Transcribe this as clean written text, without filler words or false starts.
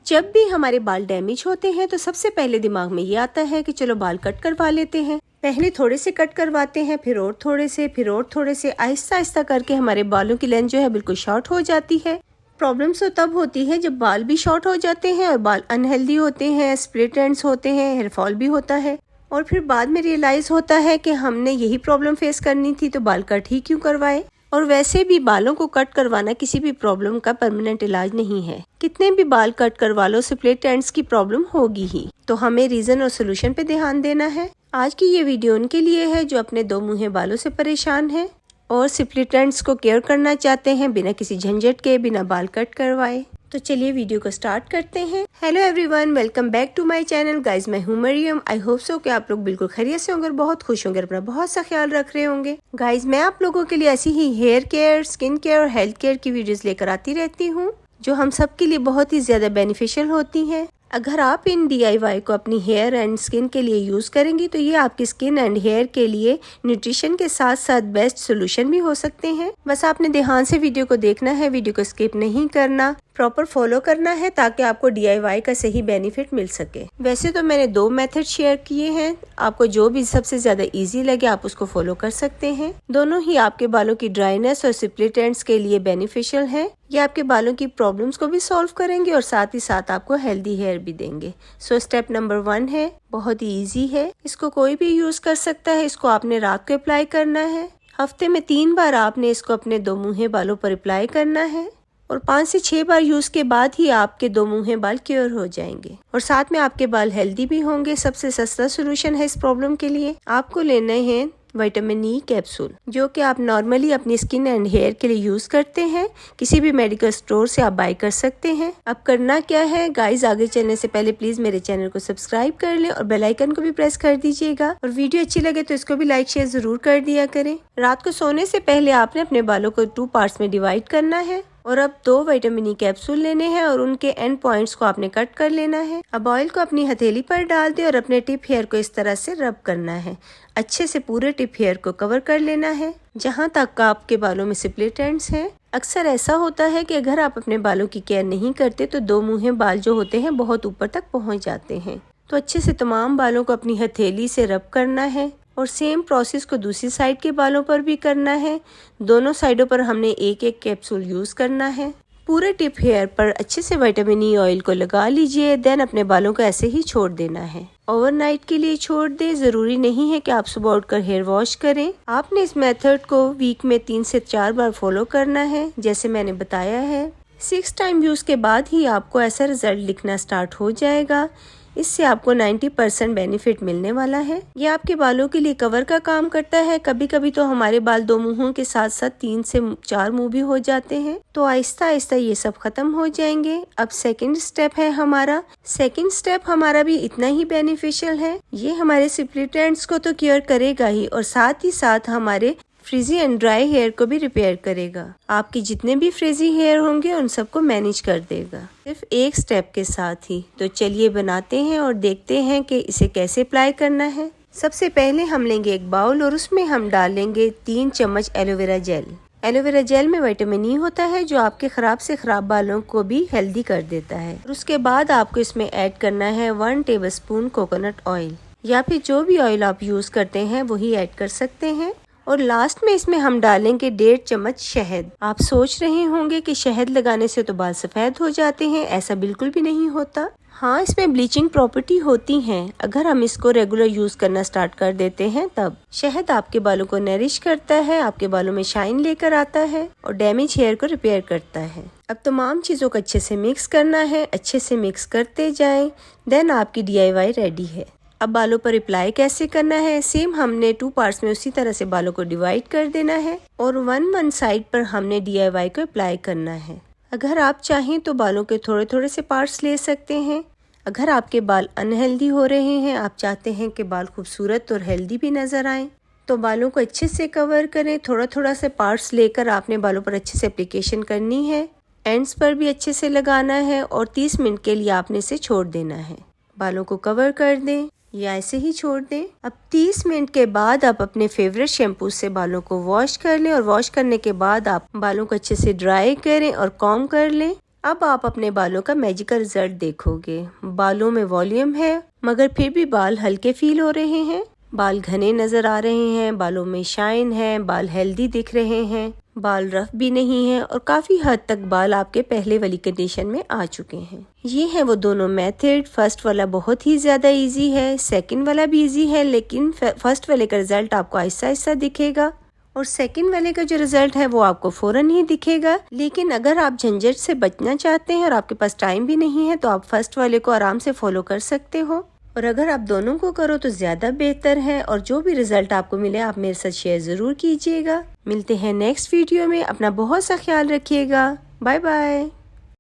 जब भी हमारे बाल डैमेज होते हैं तो सबसे पहले दिमाग में ये आता है कि चलो बाल कट करवा लेते हैं। पहले थोड़े से कट करवाते हैं, फिर और थोड़े से, फिर और थोड़े से, आहिस्ता आहिस्ता करके हमारे बालों की लेंथ जो है बिल्कुल शॉर्ट हो जाती है। प्रॉब्लम्स तो तब होती है जब बाल भी शॉर्ट हो जाते हैं और बाल अनहेल्दी होते हैं, स्प्लिट एंड्स होते हैं, हेयर फॉल भी होता है। और फिर बाद में रियलाइज होता है कि हमने यही प्रॉब्लम फेस करनी थी तो बाल कट ही क्यों करवाए। और वैसे भी बालों को कट करवाना किसी भी प्रॉब्लम का परमानेंट इलाज नहीं है। कितने भी बाल कट करवा लो, स्प्लिट एंड्स की प्रॉब्लम होगी ही। तो हमें रीजन और सोल्यूशन पे ध्यान देना है। आज की ये वीडियो उनके लिए है जो अपने दो मुँहे बालों से परेशान है और स्प्लिट एंड्स को केयर करना चाहते हैं बिना किसी झंझट के, बिना बाल कट करवाए। तो चलिए वीडियो को स्टार्ट करते हैं। Hello everyone, welcome back to my channel. Guys मैं हूँ मरियम। आई होप सो कि आप लोग बिल्कुल खैरियत से होंगे, बहुत खुश होंगे, अपना बहुत सा ख्याल रख रहे होंगे। गाइज मैं आप लोगों के लिए ऐसी ही हेयर केयर, स्किन केयर और हेल्थ केयर की वीडियोस लेकर आती रहती हूँ जो हम सब के लिए बहुत ही ज्यादा बेनिफिशियल होती हैं। अगर आप इन DIY को अपनी हेयर एंड स्किन के लिए यूज करेंगी तो ये आपकी स्किन एंड हेयर के लिए न्यूट्रिशन के साथ साथ बेस्ट सोल्यूशन भी हो सकते हैं। बस आपने ध्यान से वीडियो को देखना है, वीडियो को स्किप नहीं करना, प्रॉपर फॉलो करना है ताकि आपको DIY का सही बेनिफिट मिल सके। वैसे तो मैंने 2 मेथड शेयर किए हैं, आपको जो भी सबसे ज्यादा इजी लगे आप उसको फॉलो कर सकते हैं। दोनों ही आपके बालों की ड्राइनेस और स्प्लिट एंड्स के लिए बेनिफिशियल है। ये आपके बालों की प्रॉब्लम्स को भी सॉल्व करेंगे और साथ ही साथ आपको हेल्दी हेयर भी देंगे। सो स्टेप नंबर 1 है, बहुत ही इजी है, इसको कोई भी यूज कर सकता है। इसको आपने रात को अप्लाई करना है। हफ्ते में 3 बार आपने इसको अपने दो मुँहे बालों पर अप्लाई करना है और 5 से 6 बार यूज के बाद ही आपके दो मुँहे बाल क्योर हो जाएंगे और साथ में आपके बाल हेल्दी भी होंगे। सबसे सस्ता सोल्यूशन है इस प्रॉब्लम के लिए। आपको लेने हैं विटामिन ई कैप्सूल, जो कि आप नॉर्मली अपनी स्किन एंड हेयर के लिए यूज करते हैं। किसी भी मेडिकल स्टोर से आप बाय कर सकते हैं। अब करना क्या है गाइज, आगे चलने से पहले प्लीज मेरे चैनल को सब्सक्राइब कर लें और बेल आइकन को भी प्रेस कर दीजिएगा। और वीडियो अच्छी लगे तो इसको भी लाइक शेयर जरूर कर दिया करें। रात को सोने से पहले आपने अपने बालों को 2 पार्ट्स में डिवाइड करना है और अब 2 विटामिन ई कैप्सूल लेने हैं और उनके एंड पॉइंट्स को आपने कट कर लेना है। अब ऑयल को अपनी हथेली पर डाल दे और अपने टिप हेयर को इस तरह से रब करना है। अच्छे से पूरे टिप हेयर को कवर कर लेना है जहां तक आपके बालों में स्प्लिट एंड्स हैं। अक्सर ऐसा होता है कि अगर आप अपने बालों की केयर नहीं करते तो दो मुँहे बाल जो होते हैं बहुत ऊपर तक पहुंच जाते हैं। तो अच्छे से तमाम बालों को अपनी हथेली से रब करना है और सेम प्रोसेस को दूसरी साइड के बालों पर भी करना है। दोनों साइडों पर हमने एक एक कैप्सूल यूज करना है। पूरे टिप हेयर पर अच्छे से विटामिन ई ऑयल को लगा लीजिए। देन अपने बालों को ऐसे ही छोड़ देना है। ओवरनाइट के लिए छोड़ दे, जरूरी नहीं है कि आप सुबह उठकर हेयर वॉश करें। आपने इस मेथड को वीक में 3 से 4 बार फॉलो करना है जैसे मैंने बताया है। 6 टाइम यूज के बाद ही आपको ऐसा रिजल्ट दिखना स्टार्ट हो जाएगा। इससे आपको 90% बेनिफिट मिलने वाला है। ये आपके बालों के लिए कवर का काम करता है। कभी कभी तो हमारे बाल दो मुंहों के साथ साथ 3 से 4 मुंह भी हो जाते हैं, तो आहिस्ता आहिस्ता ये सब खत्म हो जाएंगे। अब सेकंड स्टेप है हमारा। सेकंड स्टेप हमारा भी इतना ही बेनिफिशियल है। ये हमारे स्प्लिट एंड्स को तो केयर करेगा ही और साथ ही साथ हमारे फ्रीजी एंड ड्राई हेयर को भी रिपेयर करेगा। आपके जितने भी फ्रीजी हेयर होंगे उन सबको मैनेज कर देगा सिर्फ एक स्टेप के साथ ही। तो चलिए बनाते हैं और देखते हैं कि इसे कैसे अप्लाई करना है। सबसे पहले हम लेंगे एक बाउल और उसमें हम डालेंगे 3 चम्मच एलोवेरा जेल। एलोवेरा जेल में विटामिन ई होता है जो आपके खराब से खराब बालों को भी हेल्दी कर देता है। और उसके बाद आपको इसमें ऐड करना है 1 टेबलस्पून कोकोनट ऑयल, या फिर जो भी ऑयल आप यूज करते हैं वही ऐड कर सकते हैं। और लास्ट में इसमें हम डालेंगे 1.5 चम्मच शहद। आप सोच रहे होंगे कि शहद लगाने से तो बाल सफेद हो जाते हैं, ऐसा बिल्कुल भी नहीं होता। हाँ, इसमें ब्लीचिंग प्रॉपर्टी होती हैं। अगर हम इसको रेगुलर यूज करना स्टार्ट कर देते हैं तब शहद आपके बालों को नरिश करता है, आपके बालों में शाइन लेकर आता है और डैमेज हेयर को रिपेयर करता है। अब तमाम चीजों को अच्छे से मिक्स करना है, अच्छे से मिक्स करते जाएं। देन आपकी DIY रेडी है। अब बालों पर अप्लाई कैसे करना है, सेम हमने 2 पार्ट्स में उसी तरह से बालों को डिवाइड कर देना है और 1 साइड पर हमने DIY को अप्लाई करना है। अगर आप चाहें तो बालों के थोड़े थोड़े से पार्ट्स ले सकते हैं। अगर आपके बाल अनहेल्दी हो रहे हैं, आप चाहते हैं कि बाल खूबसूरत और हेल्दी भी नजर आए, तो बालों को अच्छे से कवर करें। थोड़ा थोड़ा से पार्ट्स लेकर आपने बालों पर अच्छे से एप्लीकेशन करनी है। एंड्स पर भी अच्छे से लगाना है और 30 मिनट के लिए आपने इसे छोड़ देना है। बालों को कवर कर दें या ऐसे ही छोड़ दें। अब 30 मिनट के बाद आप अपने फेवरेट शैम्पू से बालों को वॉश कर लें और वॉश करने के बाद आप बालों को अच्छे से ड्राई करें और कॉम्ब कर लें। अब आप अपने बालों का मैजिकल रिजल्ट देखोगे। बालों में वॉल्यूम है मगर फिर भी बाल हल्के फील हो रहे हैं, बाल घने नजर आ रहे हैं, बालों में शाइन है, बाल हेल्दी दिख रहे हैं, बाल रफ भी नहीं है और काफी हद तक बाल आपके पहले वाली कंडीशन में आ चुके हैं। ये है वो दोनों मेथड। फर्स्ट वाला बहुत ही ज्यादा इजी है, सेकंड वाला भी इजी है, लेकिन फर्स्ट वाले का रिजल्ट आपको आहिस्ता आहिस्ता दिखेगा और सेकंड वाले का जो रिजल्ट है वो आपको फौरन ही दिखेगा। लेकिन अगर आप झंझट से बचना चाहते हैं और आपके पास टाइम भी नहीं है तो आप फर्स्ट वाले को आराम से फॉलो कर सकते हो, और अगर आप दोनों को करो तो ज्यादा बेहतर है। और जो भी रिजल्ट आपको मिले आप मेरे साथ शेयर जरूर कीजिएगा। मिलते हैं नेक्स्ट वीडियो में, अपना बहुत सा ख्याल रखिएगा। Bye bye.